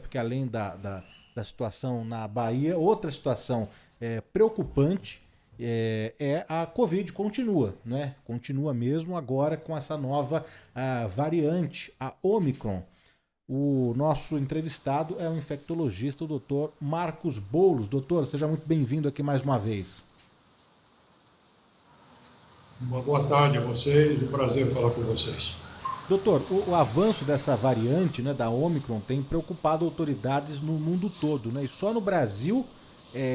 Porque além da situação na Bahia, outra situação preocupante é a Covid continua, né? Continua mesmo agora com essa nova variante, a Omicron. O nosso entrevistado é o infectologista, o Dr. Marcos Boulos. Doutor, seja muito bem-vindo aqui mais uma vez. Uma boa tarde a vocês, um prazer falar com vocês. Doutor, o avanço dessa variante, né, da Omicron tem preocupado autoridades no mundo todo, né? E só no Brasil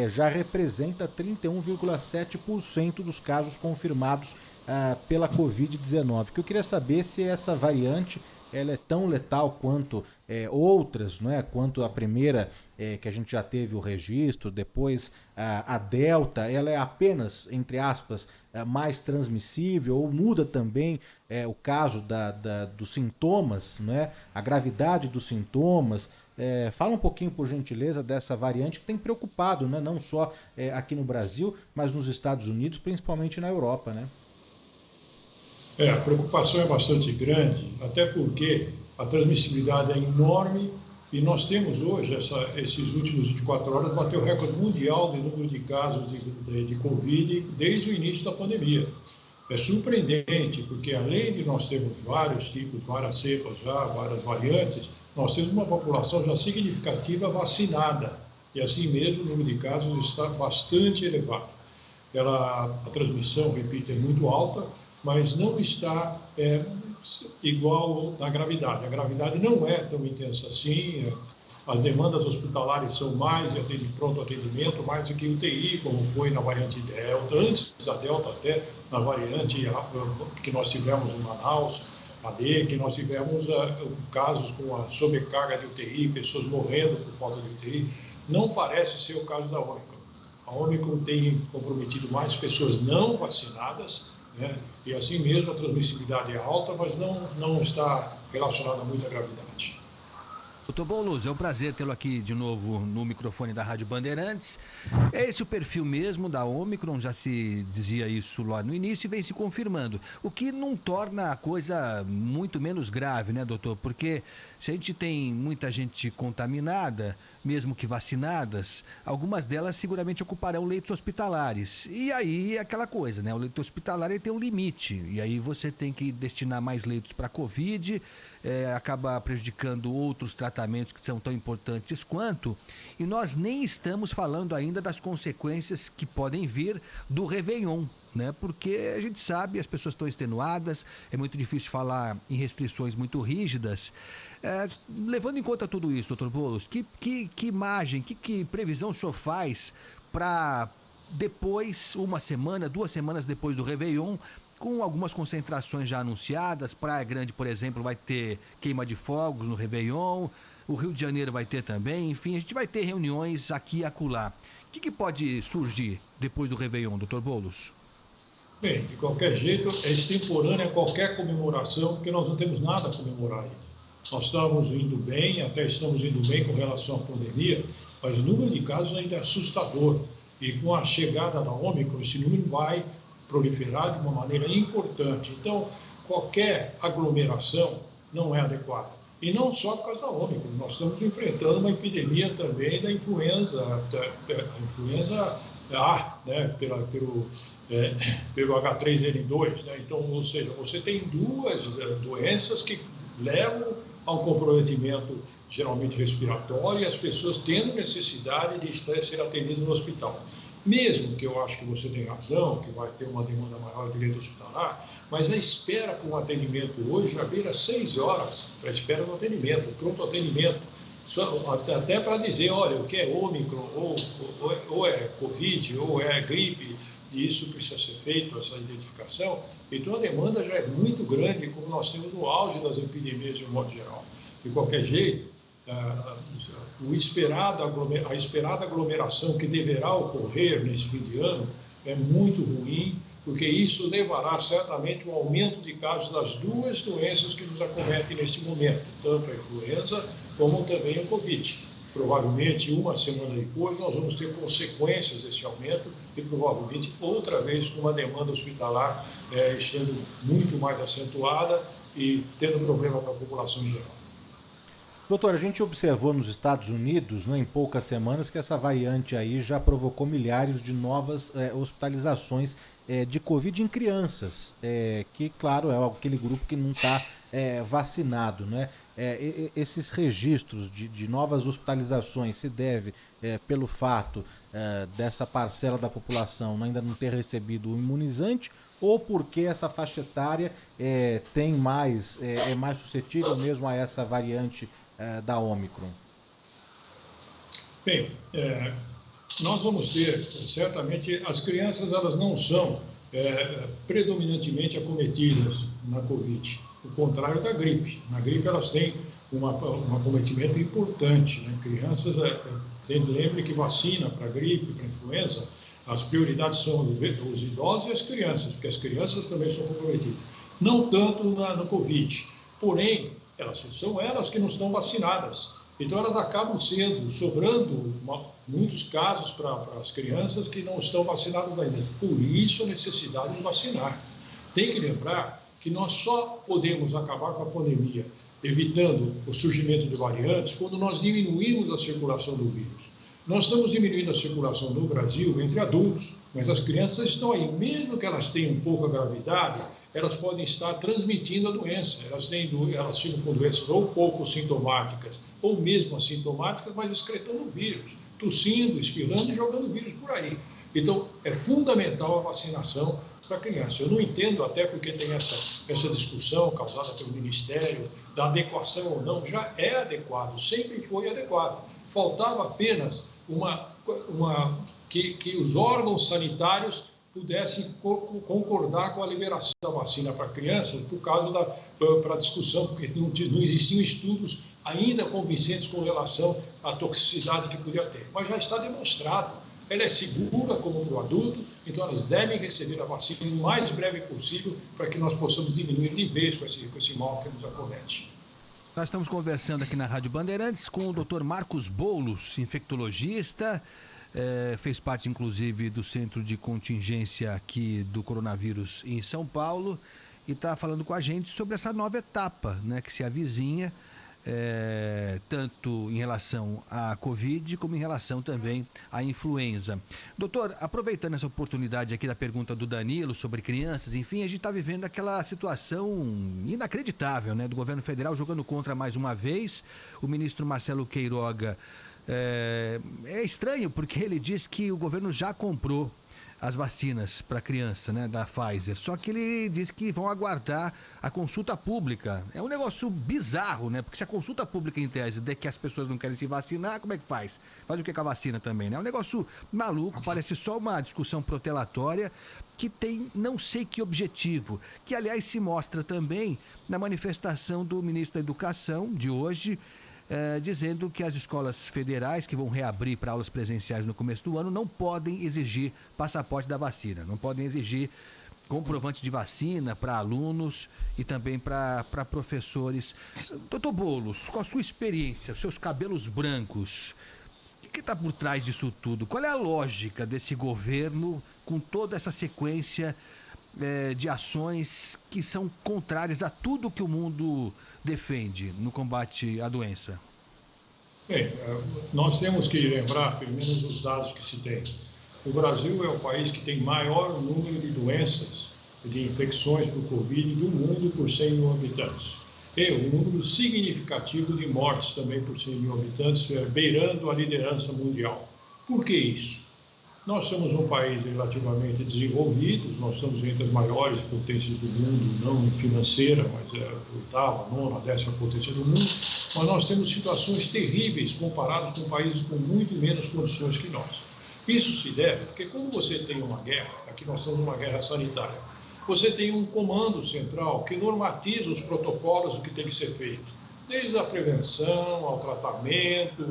já representa 31,7% dos casos confirmados pela Covid-19. Que eu queria saber se essa variante ela é tão letal quanto outras, né? Quanto a primeira que a gente já teve o registro, depois a Delta, ela é apenas, entre aspas, mais transmissível ou muda também o caso dos sintomas, né? A gravidade dos sintomas. Fala um pouquinho, por gentileza, dessa variante que tem preocupado, né? Não só aqui no Brasil, mas nos Estados Unidos, principalmente na Europa, né? A preocupação é bastante grande, até porque a transmissibilidade é enorme e nós temos hoje, esses últimos 24 horas, bateu o recorde mundial de número de casos de Covid desde o início da pandemia. É surpreendente, porque além de nós termos vários tipos, várias cepas já, várias variantes, nós temos uma população já significativa vacinada. E assim mesmo o número de casos está bastante elevado. A transmissão, repito, é muito alta, mas não está igual na gravidade. A gravidade não é tão intensa assim, as demandas hospitalares são mais de pronto atendimento, mais do que UTI, como foi na variante Delta, antes da Delta até, na variante que nós tivemos em Manaus, AD, que nós tivemos casos com a sobrecarga de UTI, pessoas morrendo por falta de UTI. Não parece ser o caso da Omicron. A Omicron tem comprometido mais pessoas não vacinadas, né? E assim mesmo a transmissibilidade é alta, mas não está relacionada a muita gravidade. Doutor Boulos, é um prazer tê-lo aqui de novo no microfone da Rádio Bandeirantes. É esse o perfil mesmo da Omicron, já se dizia isso lá no início e vem se confirmando. O que não torna a coisa muito menos grave, né, doutor? Porque se a gente tem muita gente contaminada, mesmo que vacinadas, algumas delas seguramente ocuparão leitos hospitalares. E aí é aquela coisa, né? O leito hospitalar ele tem um limite. E aí você tem que destinar mais leitos para a Covid, acaba prejudicando outros tratamentos que são tão importantes quanto, e nós nem estamos falando ainda das consequências que podem vir do Réveillon, né? Porque a gente sabe, as pessoas estão extenuadas, é muito difícil falar em restrições muito rígidas. Levando em conta tudo isso, doutor Boulos, que imagem, que previsão o senhor faz para depois, uma semana, 2 semanas depois do Réveillon, com algumas concentrações já anunciadas? Praia Grande, por exemplo, vai ter queima de fogos no Réveillon, o Rio de Janeiro vai ter também, enfim, a gente vai ter reuniões aqui e acolá. O que pode surgir depois do Réveillon, doutor Boulos? Bem, de qualquer jeito, é extemporânea qualquer comemoração, porque nós não temos nada a comemorar ainda. Nós estamos indo bem, até estamos indo bem com relação à pandemia, mas o número de casos ainda é assustador. E com a chegada da Omicron, esse número vai proliferar de uma maneira importante. Então, qualquer aglomeração não é adequada. E não só por causa da Omicron, nós estamos enfrentando uma epidemia também da influenza, a influenza A, né, pelo H3N2. Né? Então, ou seja, você tem duas doenças que levam a um comprometimento geralmente respiratório e as pessoas tendo necessidade de ser atendidas no hospital. Mesmo que eu acho que você tem razão, que vai ter uma demanda maior de leito hospitalar, mas a espera para um atendimento hoje já beira 6 horas para a espera do atendimento, pronto atendimento. Até para dizer, olha, o que é Ômicron, ou é Covid, ou é gripe, e isso precisa ser feito, essa identificação. Então a demanda já é muito grande, como nós temos no auge das epidemias de um modo geral. De qualquer jeito, a esperada aglomeração que deverá ocorrer nesse fim de ano é muito ruim, porque isso levará certamente um aumento de casos das duas doenças que nos acometem neste momento, tanto a influenza como também o Covid. Provavelmente, uma semana depois, nós vamos ter consequências desse aumento e provavelmente outra vez com uma demanda hospitalar sendo muito mais acentuada e tendo problema para a população em geral. Doutor, a gente observou nos Estados Unidos, né, em poucas semanas, que essa variante aí já provocou milhares de novas hospitalizações de Covid em crianças, que, claro, é aquele grupo que não está vacinado, né? Esses registros de novas hospitalizações se deve pelo fato dessa parcela da população ainda não ter recebido o imunizante, ou porque essa faixa etária é mais suscetível mesmo a essa variante da Ômicron? Bem, nós vamos ter, certamente, as crianças elas não são predominantemente acometidas na Covid, o contrário da gripe. Na gripe elas têm um acometimento importante, né? Crianças, lembre que vacina para gripe, para influenza, as prioridades são os idosos e as crianças, porque as crianças também são comprometidas. Não tanto no Covid, porém, são elas que não estão vacinadas. Então, elas acabam sobrando muitos casos para as crianças que não estão vacinadas ainda. Por isso, a necessidade de vacinar. Tem que lembrar que nós só podemos acabar com a pandemia, evitando o surgimento de variantes, quando nós diminuímos a circulação do vírus. Nós estamos diminuindo a circulação no Brasil entre adultos, mas as crianças estão aí. Mesmo que elas tenham pouca gravidade, elas podem estar transmitindo a doença. Elas ficam com doenças ou pouco sintomáticas, ou mesmo assintomáticas, mas excretando o vírus, tossindo, espirrando e jogando o vírus por aí. Então, é fundamental a vacinação para a criança. Eu não entendo, até porque tem essa discussão causada pelo Ministério, da adequação ou não. Já é adequado, sempre foi adequado. Faltava apenas que os órgãos sanitários pudessem concordar com a liberação da vacina para crianças por causa para a discussão, porque não existiam estudos ainda convincentes com relação à toxicidade que podia ter. Mas já está demonstrado. Ela é segura como para o adulto, então elas devem receber a vacina o mais breve possível para que nós possamos diminuir de vez com esse mal que nos acomete. Nós estamos conversando aqui na Rádio Bandeirantes com o Dr. Marcos Boulos, infectologista, fez parte inclusive do centro de contingência aqui do coronavírus em São Paulo e está falando com a gente sobre essa nova etapa, né, que se avizinha, tanto em relação à Covid como em relação também à influenza. Doutor, aproveitando essa oportunidade aqui da pergunta do Danilo sobre crianças, enfim, a gente está vivendo aquela situação inacreditável, né, do governo federal jogando contra mais uma vez. O ministro Marcelo Queiroga é estranho porque ele diz que o governo já comprou as vacinas para criança, né, da Pfizer, só que ele diz que vão aguardar a consulta pública. É um negócio bizarro, né, porque se a consulta pública em tese de que as pessoas não querem se vacinar, como é que faz? Faz o que com a vacina também, né? É um negócio maluco, parece só uma discussão protelatória que tem não sei que objetivo, que aliás se mostra também na manifestação do ministro da Educação de hoje, dizendo que as escolas federais que vão reabrir para aulas presenciais no começo do ano não podem exigir passaporte da vacina, não podem exigir comprovante de vacina para alunos e também para professores. Doutor Boulos, com a sua experiência, seus cabelos brancos, o que está por trás disso tudo? Qual é a lógica desse governo com toda essa sequência de ações que são contrárias a tudo que o mundo defende no combate à doença? Bem, nós temos que lembrar, pelo menos, os dados que se tem. O Brasil é o país que tem maior número de doenças, de infecções por Covid do mundo por 100 mil habitantes. E um número significativo de mortes também por 100 mil habitantes, beirando a liderança mundial. Por que isso? Nós somos um país relativamente desenvolvido, nós estamos entre as maiores potências do mundo, não financeira, mas a oitava, nona, 10ª potência do mundo, mas nós temos situações terríveis comparadas com países com muito menos condições que nós. Isso se deve porque quando você tem uma guerra, aqui nós estamos numa guerra sanitária, você tem um comando central que normatiza os protocolos do que tem que ser feito. Desde a prevenção, ao tratamento,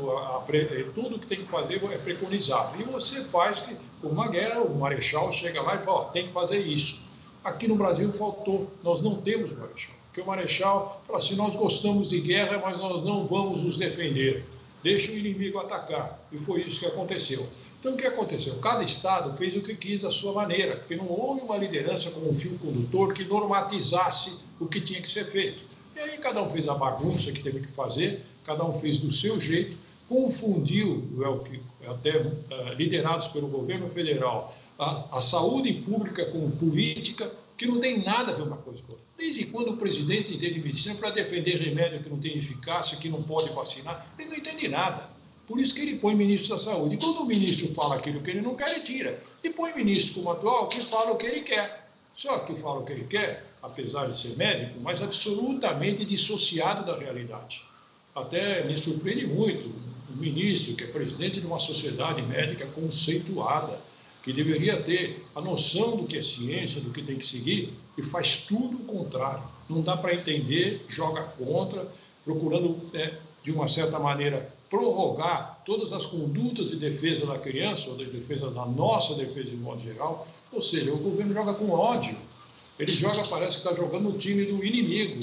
tudo que tem que fazer é preconizado. E você faz que, com uma guerra, o marechal chega lá e fala, tem que fazer isso. Aqui no Brasil faltou, nós não temos marechal. Porque o marechal fala assim, nós gostamos de guerra, mas nós não vamos nos defender. Deixa o inimigo atacar. E foi isso que aconteceu. Então, o que aconteceu? Cada estado fez o que quis da sua maneira, porque não houve uma liderança como um fio condutor que normatizasse o que tinha que ser feito. E aí cada um fez a bagunça que teve que fazer, cada um fez do seu jeito, confundiu, até liderados pelo governo federal, a saúde pública com política, que não tem nada a ver uma coisa com outra. Desde quando o presidente entende medicina para defender remédio que não tem eficácia, que não pode vacinar, ele não entende nada. Por isso que ele põe ministro da saúde. E quando o ministro fala aquilo que ele não quer, ele tira. E põe ministro como atual que fala o que ele quer. Só que fala o que ele quer, apesar de ser médico, mas absolutamente dissociado da realidade. Até me surpreende muito o ministro, que é presidente de uma sociedade médica conceituada, que deveria ter a noção do que é ciência, do que tem que seguir, e faz tudo o contrário. Não dá para entender, joga contra, procurando, de uma certa maneira, prorrogar todas as condutas de defesa da criança, ou de defesa da nossa defesa de modo geral. Ou seja, o governo joga com ódio. Ele joga, parece que está jogando no time do inimigo,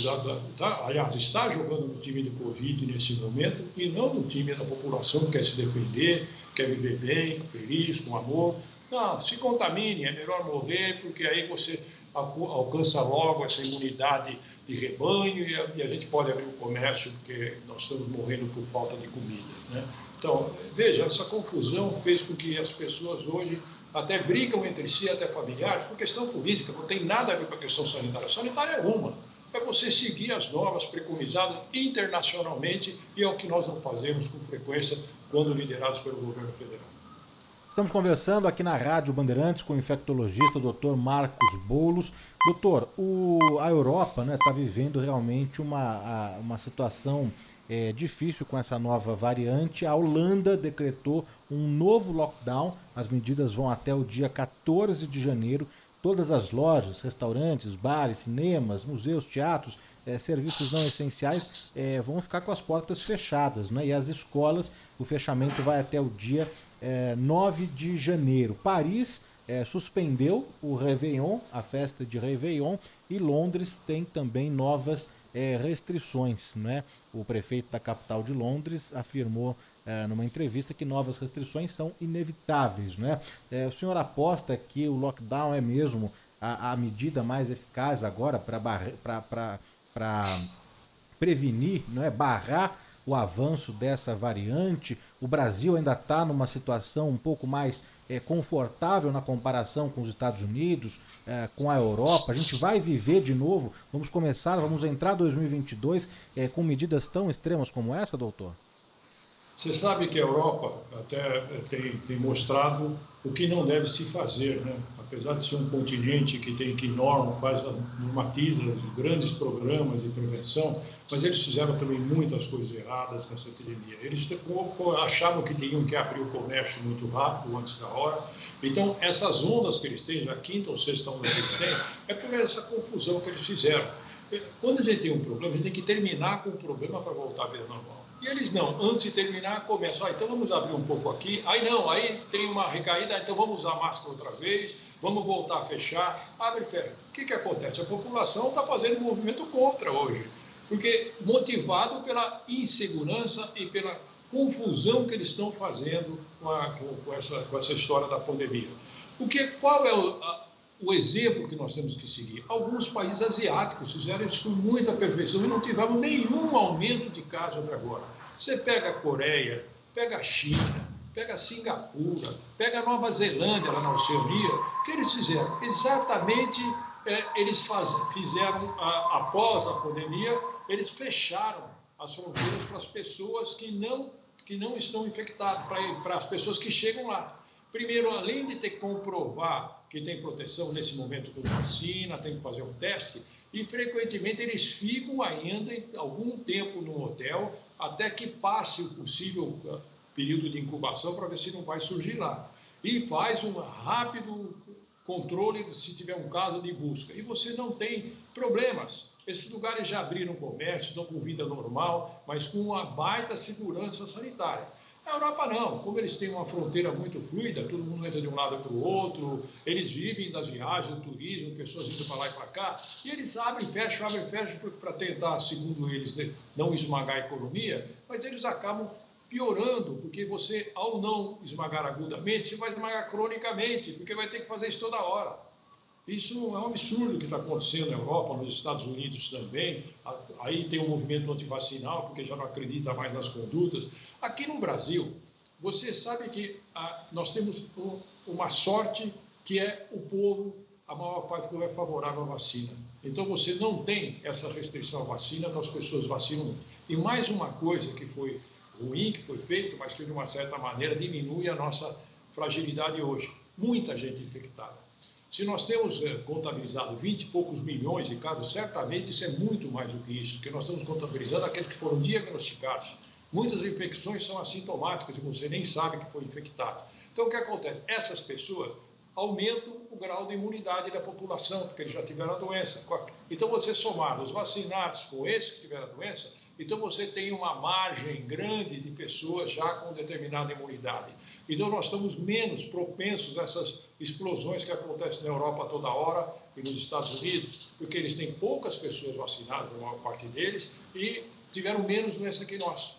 aliás, está jogando no time do Covid nesse momento, e não no time da população que quer se defender, quer viver bem, feliz, com amor. Não, se contamine, é melhor morrer, porque aí você alcança logo essa imunidade de rebanho e a gente pode abrir o comércio, porque nós estamos morrendo por falta de comida, né? Então, veja, essa confusão fez com que as pessoas hoje até brigam entre si, até familiares, por questão política, não tem nada a ver com a questão sanitária. Sanitária é uma, é você seguir as normas preconizadas internacionalmente, e é o que nós não fazemos com frequência quando liderados pelo governo federal. Estamos conversando aqui na Rádio Bandeirantes com o infectologista Dr. Marcos Boulos. Doutor, a Europa está vivendo realmente uma situação difícil com essa nova variante. A Holanda decretou um novo lockdown. As medidas vão até o dia 14 de janeiro. Todas as lojas, restaurantes, bares, cinemas, museus, teatros, serviços não essenciais vão ficar com as portas fechadas, né? E as escolas, o fechamento vai até o dia 9 de janeiro. Paris suspendeu o Réveillon, a festa de Réveillon, e Londres tem também novas restrições, né? O prefeito da capital de Londres afirmou numa entrevista que novas restrições são inevitáveis, né? O senhor aposta que o lockdown é mesmo a medida mais eficaz agora para prevenir, não é, barrar o avanço dessa variante? O Brasil ainda está numa situação um pouco mais confortável na comparação com os Estados Unidos, com a Europa. A gente vai viver de novo, vamos entrar 2022 com medidas tão extremas como essa, doutor? Você sabe que a Europa até tem mostrado o que não deve se fazer, né? Apesar de ser um continente que normatiza os grandes programas de prevenção, mas eles fizeram também muitas coisas erradas nessa epidemia. Eles achavam que tinham que abrir o comércio muito rápido, antes da hora. Então, essas ondas que eles têm, já a quinta ou sexta onda que eles têm, é por essa confusão que eles fizeram. Quando a gente tem um problema, a gente tem que terminar com o problema para voltar à vida normal. E eles não, antes de terminar, começam, então vamos abrir um pouco aqui, aí tem uma recaída, então vamos usar máscara outra vez, vamos voltar a fechar, abre e fecha. O que acontece? A população está fazendo um movimento contra hoje, porque motivado pela insegurança e pela confusão que eles estão fazendo com essa história da pandemia. Qual é o exemplo que nós temos que seguir? Alguns países asiáticos fizeram isso com muita perfeição e não tiveram nenhum aumento de casos até agora. Você pega a Coreia, pega a China, pega a Singapura, pega a Nova Zelândia, lá na Oceania. O que eles fizeram? Exatamente, eles fizeram, após a pandemia, eles fecharam as fronteiras para as pessoas que não estão infectadas, para as pessoas que chegam lá. Primeiro, além de ter que comprovar que tem proteção nesse momento com vacina, tem que fazer um teste, e frequentemente eles ficam ainda algum tempo no hotel até que passe o possível período de incubação para ver se não vai surgir lá. E faz um rápido controle se tiver um caso de busca. E você não tem problemas. Esses lugares já abriram comércio, estão com vida normal, mas com uma baita segurança sanitária. Na Europa não, como eles têm uma fronteira muito fluida, todo mundo entra de um lado para o outro, eles vivem das viagens, do turismo, pessoas indo para lá e para cá, e eles abrem e fecham para tentar, segundo eles, não esmagar a economia, mas eles acabam piorando, porque você, ao não esmagar agudamente, você vai esmagar cronicamente, porque vai ter que fazer isso toda hora. Isso é um absurdo o que está acontecendo na Europa, nos Estados Unidos também. Aí tem um movimento antivacinal, porque já não acredita mais nas condutas. Aqui no Brasil, você sabe que nós temos uma sorte que é o povo, a maior parte do povo é favorável à vacina. Então você não tem essa restrição à vacina, então as pessoas vacinam. E mais uma coisa que foi ruim, que foi feito, mas que de uma certa maneira diminui a nossa fragilidade hoje. Muita gente infectada. Se nós temos contabilizado 20 e poucos milhões de casos, certamente isso é muito mais do que isso, porque nós estamos contabilizando aqueles que foram diagnosticados. Muitas infecções são assintomáticas e você nem sabe que foi infectado. Então, o que acontece? Essas pessoas aumentam o grau de imunidade da população, porque eles já tiveram a doença. Então, você somar os vacinados com esses que tiveram a doença, então você tem uma margem grande de pessoas já com determinada imunidade. Então, nós estamos menos propensos a essas explosões que acontecem na Europa toda hora e nos Estados Unidos, porque eles têm poucas pessoas vacinadas, a maior parte deles, e tiveram menos doença que nós.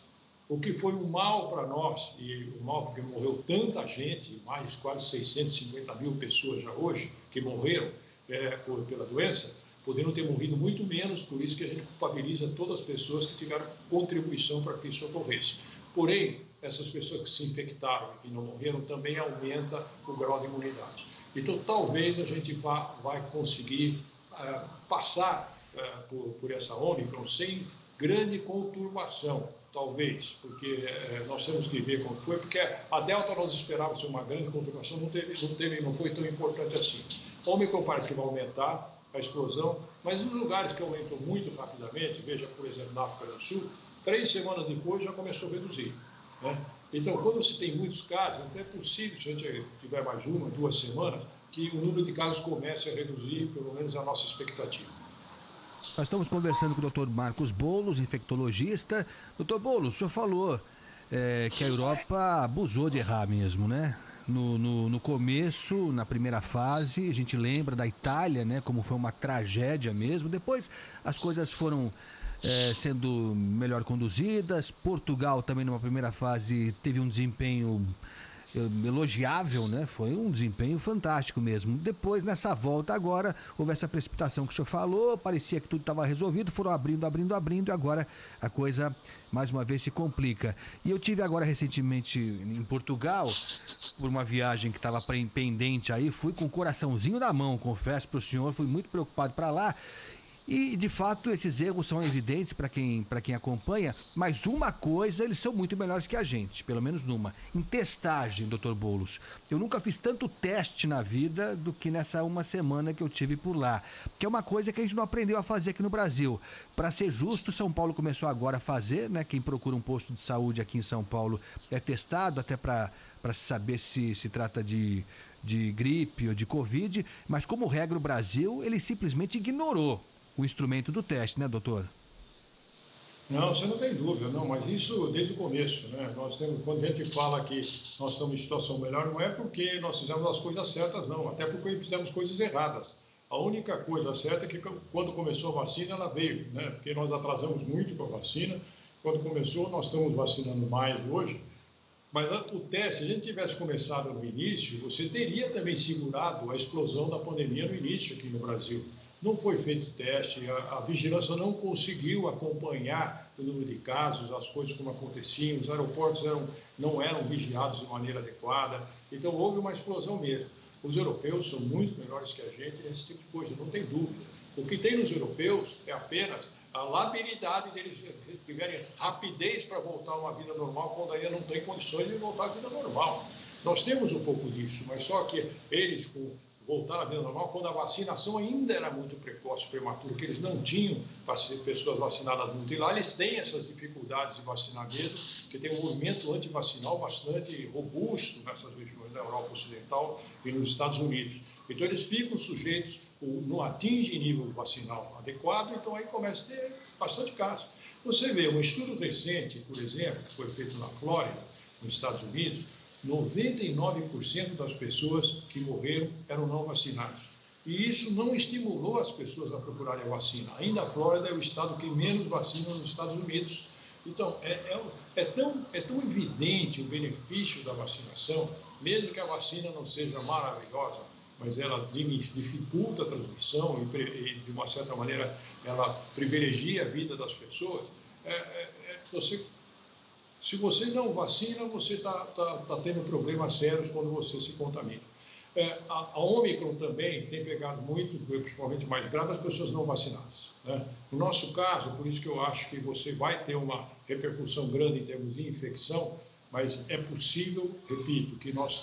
O que foi um mal para nós, e um mal porque morreu tanta gente, mais quase 650 mil pessoas já hoje, que morreram pela doença, poderiam ter morrido muito menos, por isso que a gente culpabiliza todas as pessoas que tiveram contribuição para que isso ocorresse. Porém, essas pessoas que se infectaram e que não morreram também aumenta o grau de imunidade. Então, talvez a gente vai conseguir passar por essa Ômicron sem grande conturbação, talvez, porque nós temos que ver como foi, porque a Delta nós esperávamos uma grande conturbação, não foi tão importante assim. A Ômicron parece que vai aumentar a explosão, mas nos lugares que aumentou muito rapidamente, veja, por exemplo, na África do Sul, 3 semanas depois já começou a reduzir, né? Então, quando se tem muitos casos, até é possível, se a gente tiver mais 1, 2 semanas, que o número de casos comece a reduzir, pelo menos a nossa expectativa. Nós estamos conversando com o Dr. Marcos Boulos, infectologista. Dr. Boulos, o senhor falou que a Europa abusou de errar mesmo, né? No começo, na primeira fase, a gente lembra da Itália, né? Como foi uma tragédia mesmo. Depois as coisas foram sendo melhor conduzidas. Portugal também numa primeira fase teve um desempenho elogiável, né? Foi um desempenho fantástico mesmo. Depois, nessa volta agora, houve essa precipitação que o senhor falou, parecia que tudo estava resolvido, foram abrindo e agora a coisa mais uma vez se complica. E eu tive agora recentemente em Portugal, por uma viagem que estava pendente aí, fui com o coraçãozinho na mão, confesso para o senhor, fui muito preocupado para lá. E, de fato, esses erros são evidentes para quem acompanha, mas uma coisa, eles são muito melhores que a gente, pelo menos numa. Em testagem, Dr. Boulos, eu nunca fiz tanto teste na vida do que nessa uma semana que eu tive por lá, que é uma coisa que a gente não aprendeu a fazer aqui no Brasil. Para ser justo, São Paulo começou agora a fazer, né? Quem procura um posto de saúde aqui em São Paulo é testado, até para saber se trata de gripe ou de Covid, mas como regra o Brasil, ele simplesmente ignorou o instrumento do teste, né, doutor? Não, você não tem dúvida, não, mas isso desde o começo, né? Quando a gente fala que nós estamos em situação melhor, não é porque nós fizemos as coisas certas, não, até porque fizemos coisas erradas. A única coisa certa é que quando começou a vacina, ela veio, né? Porque nós atrasamos muito com a vacina. Quando começou, nós estamos vacinando mais hoje. Mas o teste, se a gente tivesse começado no início, você teria também segurado a explosão da pandemia no início aqui no Brasil. Não foi feito teste, a vigilância não conseguiu acompanhar o número de casos, as coisas como aconteciam, os aeroportos não eram vigiados de maneira adequada, então houve uma explosão mesmo. Os europeus são muito melhores que a gente nesse tipo de coisa, não tem dúvida. O que tem nos europeus é apenas a labilidade deles tiverem rapidez para voltar a uma vida normal quando ainda não tem condições de voltar à vida normal. Nós temos um pouco disso, mas só que eles voltar à vida normal quando a vacinação ainda era muito precoce, prematura, que eles não tinham pessoas vacinadas muito. E lá eles têm essas dificuldades de vacinar mesmo, que tem um movimento antivacinal bastante robusto nessas regiões da Europa Ocidental e nos Estados Unidos. Então eles ficam sujeitos, não atingem nível vacinal adequado, então aí começa a ter bastante casos. Você vê um estudo recente, por exemplo, que foi feito na Flórida, nos Estados Unidos, 99% das pessoas que morreram eram não vacinados. E isso não estimulou as pessoas a procurarem a vacina. Ainda a Flórida é o estado que menos vacina nos Estados Unidos. Então, é tão evidente o benefício da vacinação, mesmo que a vacina não seja maravilhosa, mas ela dificulta a transmissão e, de uma certa maneira, ela privilegia a vida das pessoas, se você não vacina, você está tendo problemas sérios quando você se contamina. A Ômicron também tem pegado muito, principalmente mais grave, as pessoas não vacinadas, né? No nosso caso, por isso que eu acho que você vai ter uma repercussão grande em termos de infecção, mas é possível, repito, que nós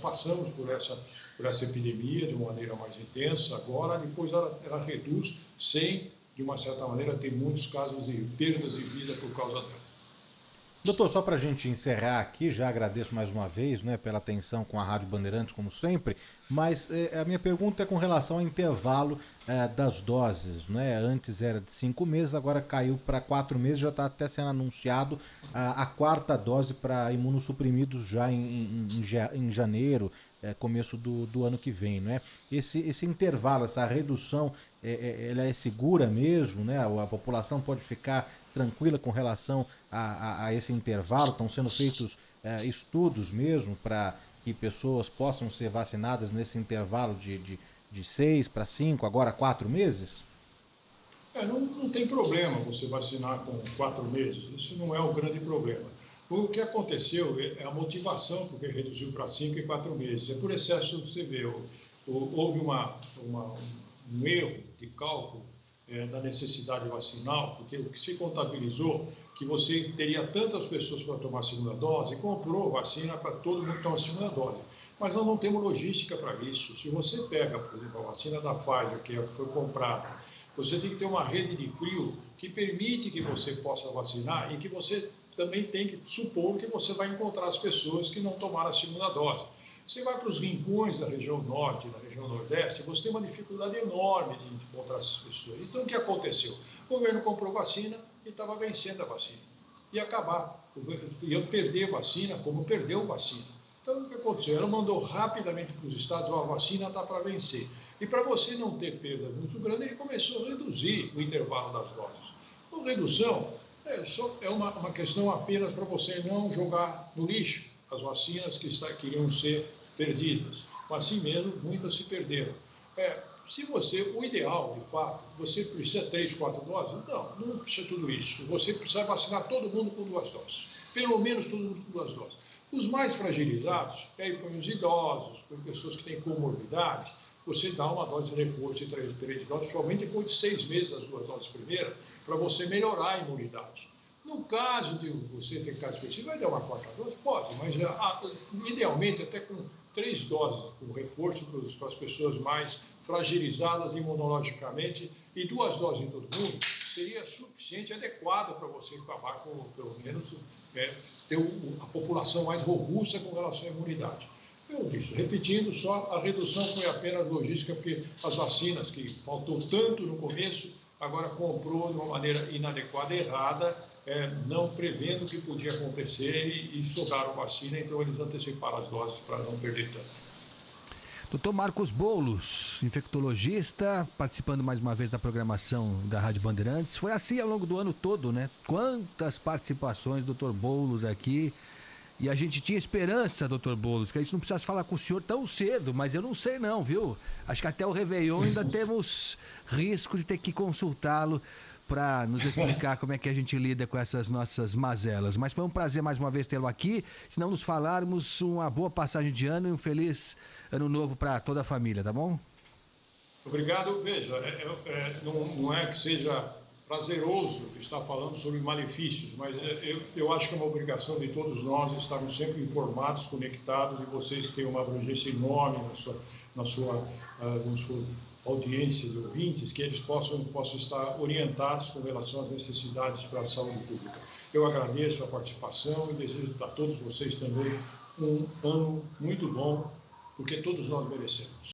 passamos por essa epidemia de uma maneira mais intensa agora, depois ela reduz sem, de uma certa maneira, ter muitos casos de perdas de vida por causa dela. Doutor, só para a gente encerrar aqui, já agradeço mais uma vez, né, pela atenção com a Rádio Bandeirantes, como sempre, mas a minha pergunta é com relação ao intervalo das doses, né? Antes era de 5 meses, agora caiu para 4 meses, já está até sendo anunciado a quarta dose para imunossuprimidos já em janeiro, começo do ano que vem, né? Esse intervalo, essa redução, ela é segura mesmo, né? A população pode ficar tranquila com relação a esse intervalo? Estão sendo feitos estudos mesmo para que pessoas possam ser vacinadas nesse intervalo de 6 para 5, agora 4 meses? Não tem problema você vacinar com 4 meses, isso não é o grande problema. O que aconteceu é a motivação, porque reduziu para 5 e 4 meses. É por excesso, você vê, houve um erro de cálculo da necessidade vacinal, porque o que se contabilizou que você teria tantas pessoas para tomar a segunda dose e comprou vacina para todo mundo tomar a segunda dose. Mas nós não temos logística para isso. Se você pega, por exemplo, a vacina da Pfizer, que foi comprada, você tem que ter uma rede de frio que permite que você possa vacinar e que você também tem que supor que você vai encontrar as pessoas que não tomaram a segunda dose. Você vai para os rincões da região norte, da região nordeste, você tem uma dificuldade enorme de encontrar essas pessoas. Então, o que aconteceu? O governo comprou vacina e estava vencendo a vacina. Ia perder vacina como perdeu vacina. Então, o que aconteceu? Ela mandou rapidamente para os estados, a vacina está para vencer. E para você não ter perda muito grande, ele começou a reduzir o intervalo das doses. A redução é uma questão apenas para você não jogar no lixo as vacinas que iriam ser perdidas. Mas assim mesmo, muitas se perderam. O ideal, de fato, você precisa 3, 4 doses? Não precisa tudo isso. Você precisa vacinar todo mundo com 2 doses. Pelo menos todo mundo com 2 doses. Os mais fragilizados, aí põe os idosos, põe pessoas que têm comorbidades, você dá uma dose de reforço de 3 doses, somente depois de 6 meses as 2 doses primeiras, para você melhorar a imunidade. No caso de você ter caso específico, vai dar uma 4ª dose? Pode, mas idealmente até com 3 doses, com reforço para as pessoas mais fragilizadas imunologicamente e 2 doses em todo mundo, seria suficiente, adequado para você acabar com, pelo menos, ter a população mais robusta com relação à imunidade. Eu disse, repetindo, só a redução foi apenas logística, porque as vacinas, que faltou tanto no começo, agora comprou de uma maneira inadequada, errada, não prevendo o que podia acontecer e sobraram vacina, então eles anteciparam as doses para não perder tanto. Dr. Marcos Boulos, infectologista, participando mais uma vez da programação da Rádio Bandeirantes. Foi assim ao longo do ano todo, né? Quantas participações, Dr. Boulos, aqui. E a gente tinha esperança, Dr. Boulos, que a gente não precisasse falar com o senhor tão cedo, mas eu não sei não, viu? Acho que até o Réveillon ainda temos risco de ter que consultá-lo para nos explicar como é que a gente lida com essas nossas mazelas. Mas foi um prazer mais uma vez tê-lo aqui. Se não nos falarmos, uma boa passagem de ano e um feliz ano novo para toda a família, tá bom? Obrigado. Veja, não é que seja prazeroso estar falando sobre malefícios, mas eu acho que é uma obrigação de todos nós estarmos sempre informados, conectados, e vocês têm uma abrangência enorme na sua audiência de ouvintes, que eles possam estar orientados com relação às necessidades para a saúde pública. Eu agradeço a participação e desejo a todos vocês também um ano muito bom, porque todos nós merecemos.